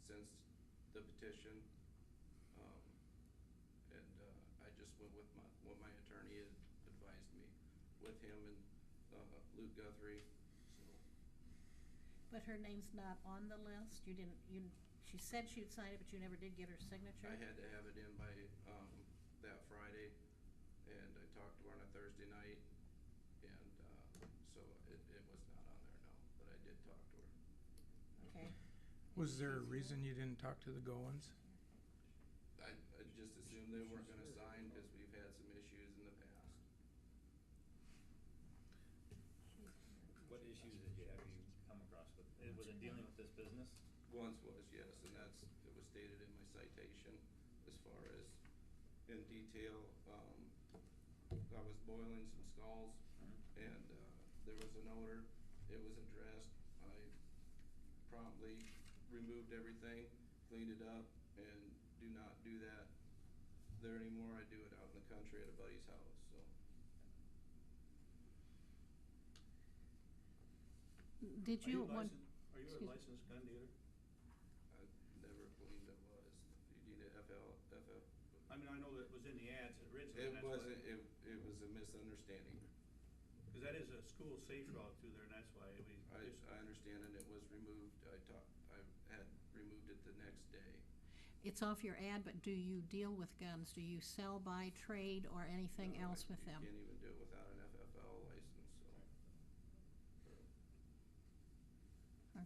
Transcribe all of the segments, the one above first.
since the petition. And I just went with what my attorney had advised me with him and Luke Guthrie. So. But her name's not on the list? She said she'd sign it, but you never did get her signature? I had to have it in by that Friday, and I talked to her on a Thursday night, and so it was not on there, no, but I did talk to her. Okay. Was there a reason you didn't talk to the Goins? I just assumed they weren't gonna sign because we've had some issues in the past. What issues did you have you come across with? Was it dealing with this business? Once was, yes, and it was stated in my citation as far as in detail. I was boiling some skulls and there was an odor. It was addressed. I promptly removed everything, cleaned it up, and do not do that there anymore. I do it out in the country at a buddy's house, so. Did you Are want? you a licensed gun dealer? I never believed it was. You need a FL. I mean, I know that it was in the ads originally. It wasn't, it was a misunderstanding. Because that is a school safe route through there, and that's why we. I understand, and it was removed. I had removed it the next day. It's off your ad, but do you deal with guns? Do you sell, buy, trade, or anything No, else with them? You can't even do it without an FFL license, so.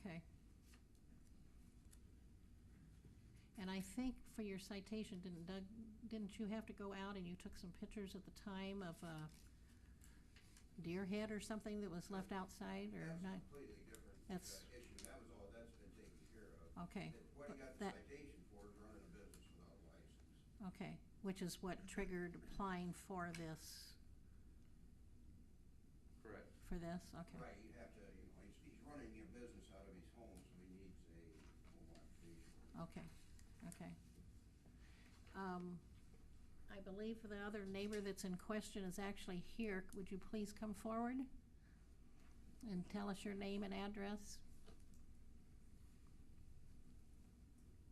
Okay. And I think for your citation, didn't you have to go out and you took some pictures at the time of a deer head or something that was left outside, or That's not? completely different That's- issue. That was all, that's been taken care of. Okay. What he But got the that- citation for is running a business without a license. Okay, which is what triggered applying for this, Correct. for this? Okay. Right, you have to, he's running a business out of his home, so he needs a home occupation. Okay, okay. I believe the other neighbor that's in question is actually here. Would you please come forward and tell us your name and address?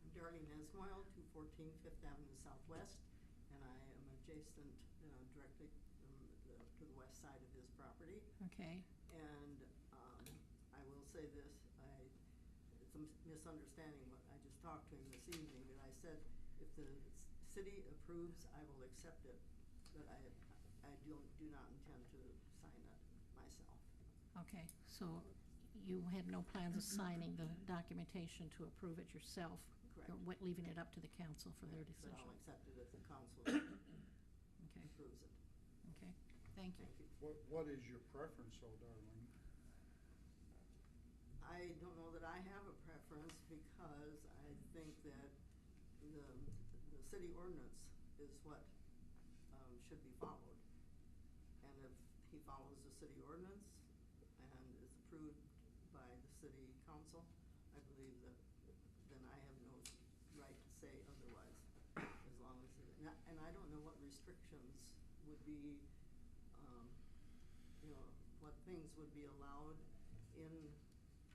I'm Darlene Esmoil, 214 Fifth Avenue Southwest, and I am adjacent directly to the west side of his property. Okay, And I will say this, it's a misunderstanding what I just talked to him this evening, but I said if the city approves, I will accept it, but I do not intend to sign it myself. okay, so you had no plans of signing the documentation to approve it yourself? Correct. You're leaving it up to the council for their But decision? I'll accept it if the council Okay, approves it. okay, thank you. Thank you. What is your preference, though, Darlene? I don't know that I have a preference because I think that the city ordinance is what should be followed. And if he follows the city ordinance and is approved by the city council, I believe that then I have no right to say otherwise, as long as, and I don't know what restrictions would be, what things would be allowed in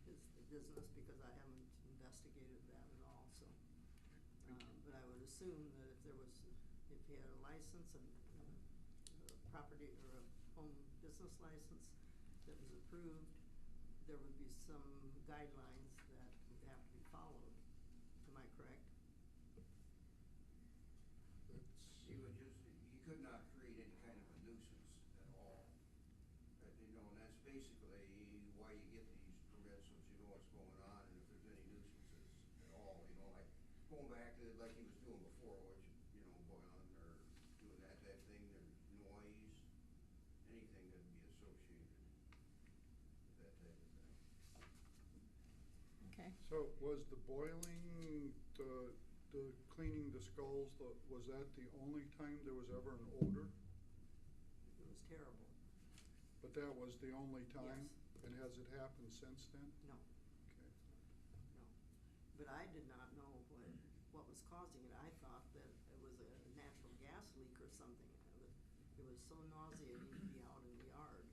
his business, because I haven't investigated that at all, so. But I would assume that if he had a license and a property or a home business license that was approved, there would be some guidelines that would have to be followed. Am I correct? He could not create any kind of a nuisance at all. And that's basically why you get these permits, so that you know what's going on, and if there's any nuisances at all, like going back to like he was doing before, which, boiling or doing that type of thing, there's noise, anything that would be associated with that type of thing. Okay, So was the boiling, the cleaning the skulls, was that the only time there was ever an odor? It was terrible. But that was the only time? Yes. And has it happened since then? No, Okay. no. But I did not know what was causing it. I thought that it was a natural gas leak or something. It was so nauseating to be out in the yard,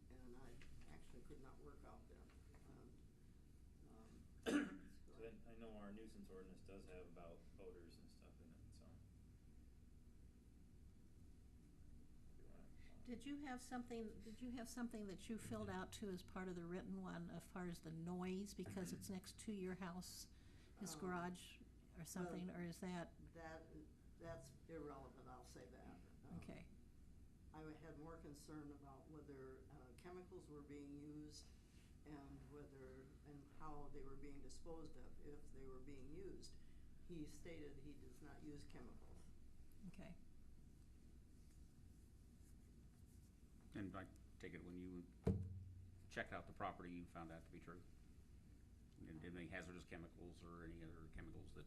and I actually could not work out there. So I know our nuisance nuisance ordinance does have about odors and stuff in it, so. If you wanna, Did you have something that you filled out too as part of the written one as far as the noise, because it's next to your house, his garage or something, or is that, That's irrelevant, I'll say that. okay, I had more concern about whether chemicals were being used and and how they were being disposed of, if they were being used. He stated he does not use chemicals. okay. And I take it when you checked out the property, you found that to be true? Did any hazardous chemicals or any other chemicals that,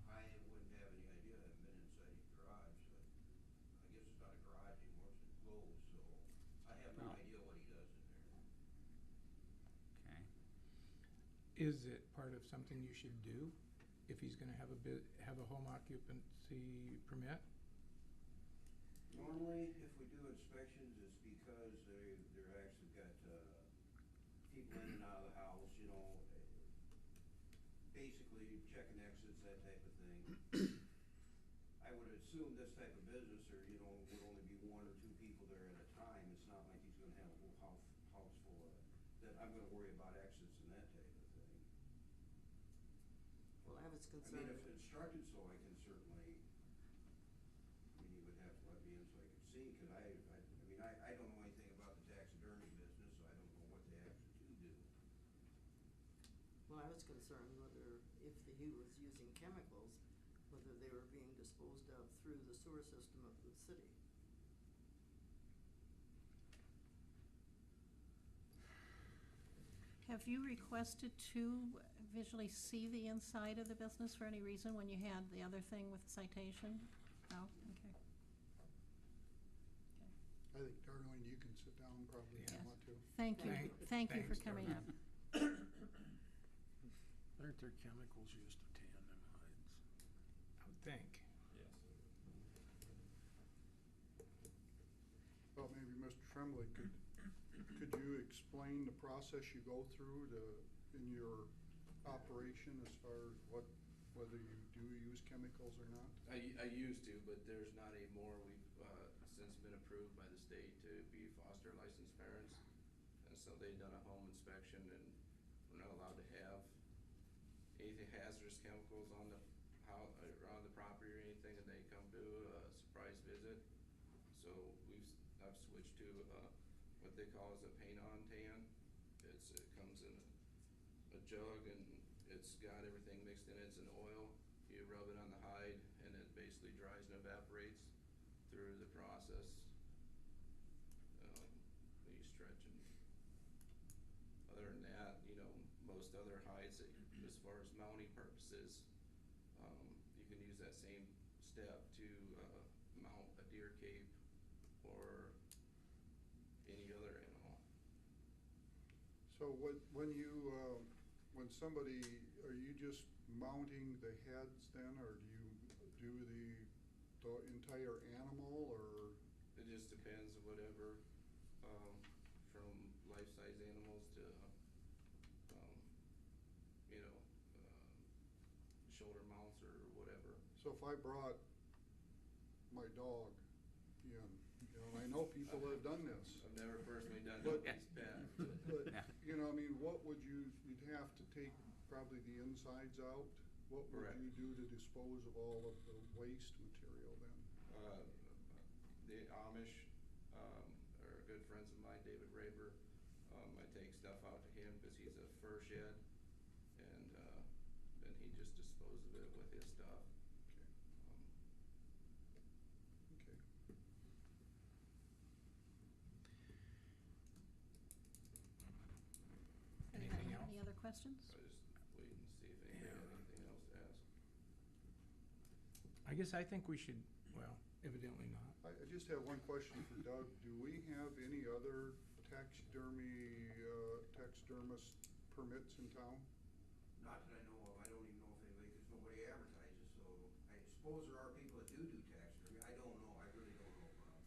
I wouldn't have any idea, I haven't been inside his garage, but I guess it's not a garage anymore, it's enclosed, so I have no Oh. idea what he does in there. okay. Is it part of something you should do if he's gonna have have a home occupancy permit? Normally, if we do inspections, it's because they're actually got, people in and out of the house, you know, basically checking exits, that type of thing. I would assume this type of business, or, you know, would only be one or two people there at a time. It's not like he's gonna have a whole house full of, that I'm gonna worry about exits and that type of thing. Well, I was I mean, concerned. if instructed so, I can certainly, I mean, you would have to let me in so I could see, cause I mean, I don't know anything about the taxidermy business, so I don't know what they actually do. Well, I was concerned whether, if he was using chemicals, whether they were being disposed of through the sewer system of the city. Have you requested to visually see the inside of the business for any reason when you had the other thing with the citation? No? Okay. I think, Darlene, you can sit down probably if you Yes. want to. Thank you, thank you for Thanks, coming up. Aren't there chemicals used to tan them hides? I would think. yes. Well, maybe Mr. Tremblay, could you explain the process you go through in your operation as far as whether you do use chemicals or not? I used to, but there's not anymore. We've, since been approved by the state to be foster licensed parents. And so they've done a home inspection, and we're not allowed to have anything hazardous chemicals on the around the property or anything, and they come to a surprise visit. So I've switched to, what they call as a paint-on tan. It comes in a jug, and it's got everything mixed in it. It's an oil. You rub it on the hide, and it basically dries and evaporates through the process. You stretch, and other than that, you know, most other hides, as far as mounting purposes, you can use that same step to mount a deer cape or any other animal. So when somebody, are you just mounting the heads then, or do you do the entire animal, or? It just depends, whatever, from life-size animals to, you know, shoulder mounts or whatever. So if I brought my dog in, you know, I know people that have done this, I've never personally done But- nobody's pet, but, Yeah. you know, I mean, what would you'd have to take probably the insides out? What would Correct. you do to dispose of all of the waste material then? The Amish, are good friends of mine, David Raber. I take stuff out to him because he's a fur shed, and then he just disposes of it with his stuff. Okay. Anything else? Any other questions? So I just wait and see if anybody had anything else to ask. I guess I think we should, well, evidently not. I just have one question for Doug. Do we have any other taxidermist permits in town? Not that I know of, I don't even know if anybody, cause nobody advertises, so I suppose there are people that do taxidermy, I don't know, I really don't know, Bob,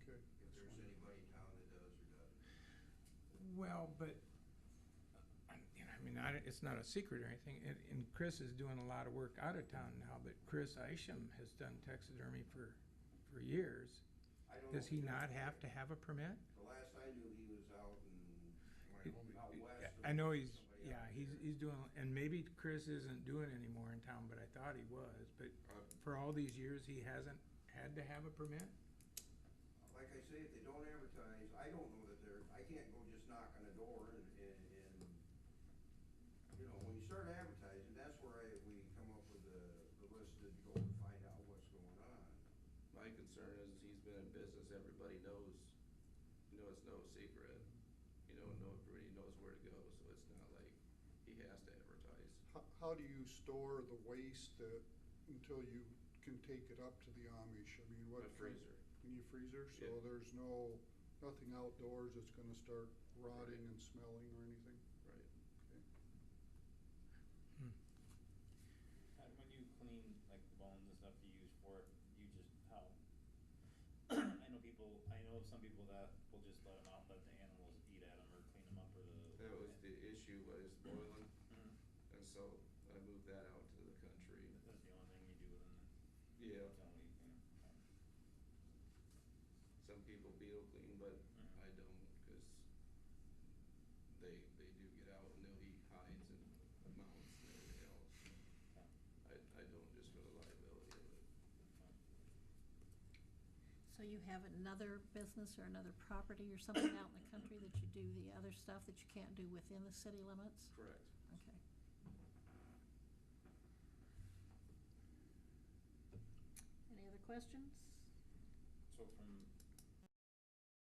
Okay. if there's anybody in town that does or doesn't. Well, but, you know, I mean, it's not a secret or anything, and Chris is doing a lot of work out of town now, but Chris Isham has done taxidermy for years. I don't Does know he if not that's have right. to have a permit? The last I knew, he was out out west. I know he's, somebody yeah, out he's there. doing, and maybe Chris isn't doing anymore in town, but I thought he was, but for all these years, he hasn't had to have a permit? Like I say, if they don't advertise, I don't know that I can't go just knock on the door and, you know, when you start advertising, that's where we come up with the list to go and find out what's going on. My concern is he's been in business, everybody knows, you know, it's no secret. You know, everybody knows where to go, so it's not like he has to advertise. How do you store the waste until you can take it up to the Amish? I mean, what? A freezer. In your freezer, so Yeah. there's nothing outdoors that's gonna start rotting and smelling or anything? Right. Okay. When you clean like the bones and stuff you use for it, you just how? I know some people that will just let them out, let the animals eat at them or clean them up or That was the issue, was boiling, Mhm. and so I moved that out to the country. That's the only thing you do within Yeah, the only, some people beetle clean, but Mhm. I don't, cause they do get out and they'll eat hides and mounts and everything else. I don't, just for the liability of it. So you have another business or another property or something out in the country that you do the other stuff that you can't do within the city limits? Correct. Okay. Any other questions? So from